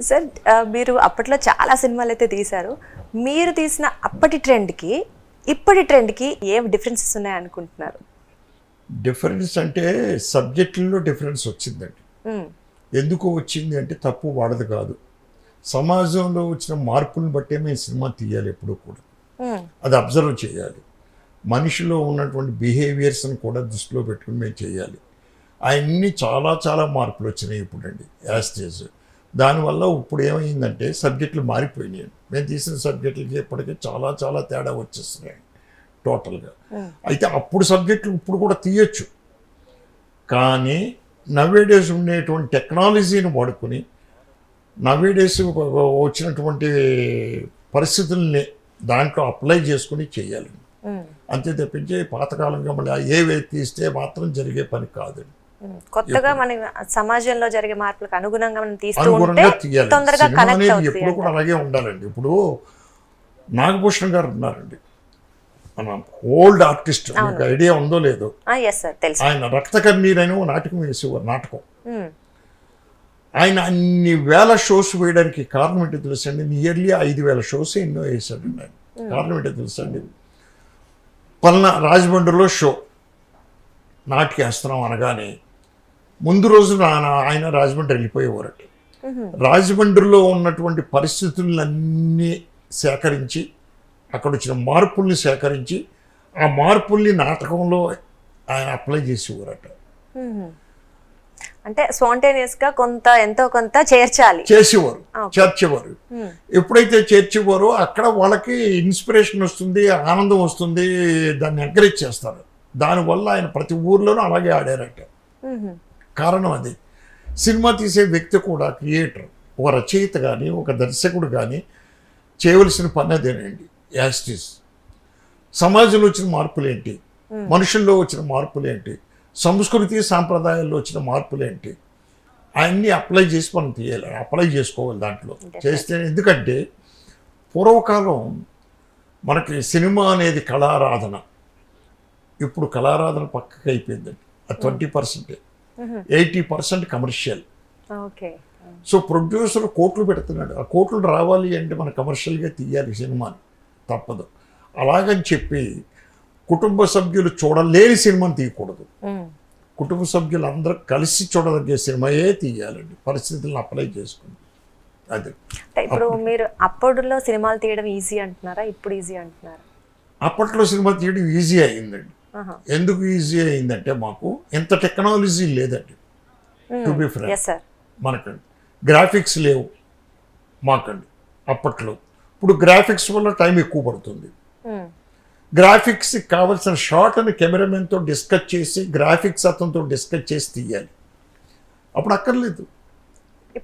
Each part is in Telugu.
సార్ మీరు అప్పట్లో చాలా సినిమాలు అయితే తీశారు. మీరు తీసిన అప్పటి ట్రెండ్కి ఇప్పటి ట్రెండ్కి ఏం డిఫరెన్సెస్ ఉన్నాయి అనుకుంటున్నారు? డిఫరెన్స్ అంటే సబ్జెక్టుల్లో డిఫరెన్స్ వచ్చిందండి. ఎందుకు వచ్చింది అంటే తప్పు వాడదు కాదు, సమాజంలో వచ్చిన మార్పులను బట్టే మేము సినిమా తీయాలి. ఎప్పుడూ కూడా అది అబ్జర్వ్ చేయాలి. మనిషిలో ఉన్నటువంటి బిహేవియర్స్ని కూడా దృష్టిలో పెట్టుకుని మేము చేయాలి. అవన్నీ చాలా చాలా మార్పులు వచ్చినాయి ఇప్పుడండి యాస్టేజ్. దానివల్ల ఇప్పుడు ఏమైందంటే సబ్జెక్టులు మారిపోయినాయి. మేము తీసిన సబ్జెక్టులకి ఇప్పటికీ చాలా చాలా తేడా వచ్చేస్తున్నాయి టోటల్గా. అయితే అప్పుడు సబ్జెక్టులు ఇప్పుడు కూడా తీయచ్చు, కానీ నవేడేస్ ఉండేటువంటి టెక్నాలజీని వాడుకొని నవేడేస్ వచ్చినటువంటి పరిస్థితుల్ని దాంట్లో అప్లై చేసుకుని చేయాలి. అంతే తప్పించి పాతకాలంగా మళ్ళీ ఏవే తీస్తే మాత్రం జరిగే పని కాదండి. కొత్తగా మన సమాజంలో జరిగే మార్పులకు అనుగుణంగా మనం తీస్తూ అనుగుణంగా ఉంటే తీయాలి. తొందరగా సినిమా కనెక్ట్ అనేది అవుతుంది ఎప్పుడు కూడా అలాగే ఉండాలండి. ఇప్పుడు నాగభూషణ్ గారు ఉన్నారండి, మన ఓల్డ్ ఆర్టిస్ట్, మీకు ఐడియా ఉందో లేదో. yes sir, తెలుసు. ఆయన రక్తకన్నీర్ అని ఓ నాటకం వేసేవారు. నాటకం ఆయన అన్ని వేల షోస్ వేయడానికి కారణం ఏంటో తెలుసండి. నియర్లీ 5,000 షోస్ ఎన్నో వేసాడండి ఆయన. కారణం ఏంటో తెలుసండి, పల్నా రాజమండ్రిలో షో నాటకేస్తున్నాం అనగానే ముందు రోజు ఆయన రాజమండ్రి వెళ్ళిపోయేవారట. రాజమండ్రిలో ఉన్నటువంటి పరిస్థితులన్నీ సేకరించి, అక్కడ వచ్చిన మార్పుల్ని సేకరించి, ఆ మార్పుల్ని నాటకంలో ఆయన అప్లై చేసేవారట. అంటే స్పాంటేనియస్ గా కొంత ఎంతో కొంత చేర్చేవారు. ఎప్పుడైతే చేర్చేవారో అక్కడ వాళ్ళకి ఇన్స్పిరేషన్ వస్తుంది, ఆనందం వస్తుంది, దాన్ని ఎంకరేజ్ చేస్తారు. దానివల్ల ఆయన ప్రతి ఊర్లోనూ అలాగే ఆడారట. కారణం అది. సినిమా తీసే వ్యక్తి కూడా, క్రియేటర్, ఒక రచయిత కానీ ఒక దర్శకుడు కానీ చేయవలసిన పని అదేనండి. యాస్టిస్ సమాజంలో వచ్చిన మార్పులేంటి, మనుషుల్లో వచ్చిన మార్పులేంటి, సంస్కృతి సాంప్రదాయాల్లో వచ్చిన మార్పులేంటి, అవన్నీ అప్లై చేసి మనం తీయాలి, అప్లై చేసుకోవాలి దాంట్లో చేస్తే. ఎందుకంటే పూర్వకాలం మనకి సినిమా అనేది కళారాధన, ఇప్పుడు కళారాధన పక్కకి అయిపోయిందండి. అది 20%, 80% కమర్షియల్. సో ప్రొడ్యూసర్ కోట్లు పెడుతున్నాడు, ఆ కోట్లు రావాలి అంటే మనం కమర్షియల్గా తీయాలి సినిమాని, తప్పదు. అలాగని చెప్పి కుటుంబ సభ్యులు చూడలేని సినిమాని తీయకూడదు. కుటుంబ సభ్యులు అందరూ కలిసి చూడదగ్గ సినిమాయే తీయాలండి, పరిస్థితులను అప్లై చేసుకుని. అది ఇప్పుడు మీరు అప్పట్లో సినిమాలు తీయడం ఈజీ అంటున్నారా, ఇప్పుడు ఈజీ అంటున్నారా? అప్పట్లో సినిమా తీయడం ఈజీ అయిందండి. ఎందుకు ఈజీ అయిందంటే మాకు ఇంత టెక్నాలజీ లేదండి. టు బి ఫ్రాంక్, మనకండి గ్రాఫిక్స్ లేవు మాకండి అప్పట్లో. ఇప్పుడు గ్రాఫిక్స్ వల్ల టైం ఎక్కువ పడుతుంది. గ్రాఫిక్స్ కావాల్సిన షాట్ అని కెమెరామెన్తో డిస్కస్ చేసి, గ్రాఫిక్స్ అతనితో డిస్కస్ చేసి తీయాలి. అప్పుడు అక్కర్లేదు.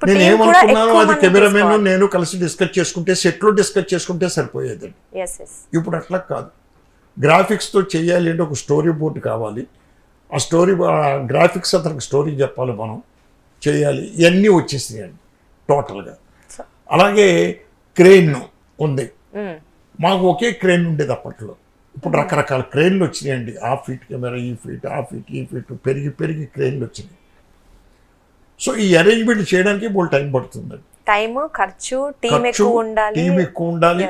నేను ఏమనుకున్నాను అది కెమెరామెన్ నేను కలిసి డిస్కస్ చేసుకుంటే, సెట్లో డిస్కస్ చేసుకుంటే సరిపోయేదండి. ఇప్పుడు అట్లా కాదు. గ్రాఫిక్స్తో చేయాలి అంటే ఒక స్టోరీ బోర్డు కావాలి. ఆ స్టోరీ గ్రాఫిక్స్ అతనికి స్టోరీ చెప్పాలి, మనం చేయాలి. ఇవన్నీ వచ్చేసినాయండి టోటల్గా. అలాగే క్రెయిన్ ఉంది, మాకు ఒకే క్రెయిన్ ఉండేది అప్పట్లో. ఇప్పుడు రకరకాల క్రెయిన్లు వచ్చినాయండి. ఆ ఫీట్ కెమెరా, ఈ ఫీట్, ఆ ఫీట్, ఈ ఫీట్, పెరిగి పెరిగి క్రెయిన్లు వచ్చినాయి. సో ఈ అరేంజ్మెంట్ చేయడానికి బోల్ టైం పడుతుందండి. టైం, ఖర్చు, టీం ఎక్కువ ఉండాలి,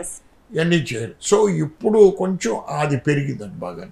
ఇవన్నీ చేయాలి. సో ఇప్పుడు కొంచెం అది పెరిగిందండి బాగా.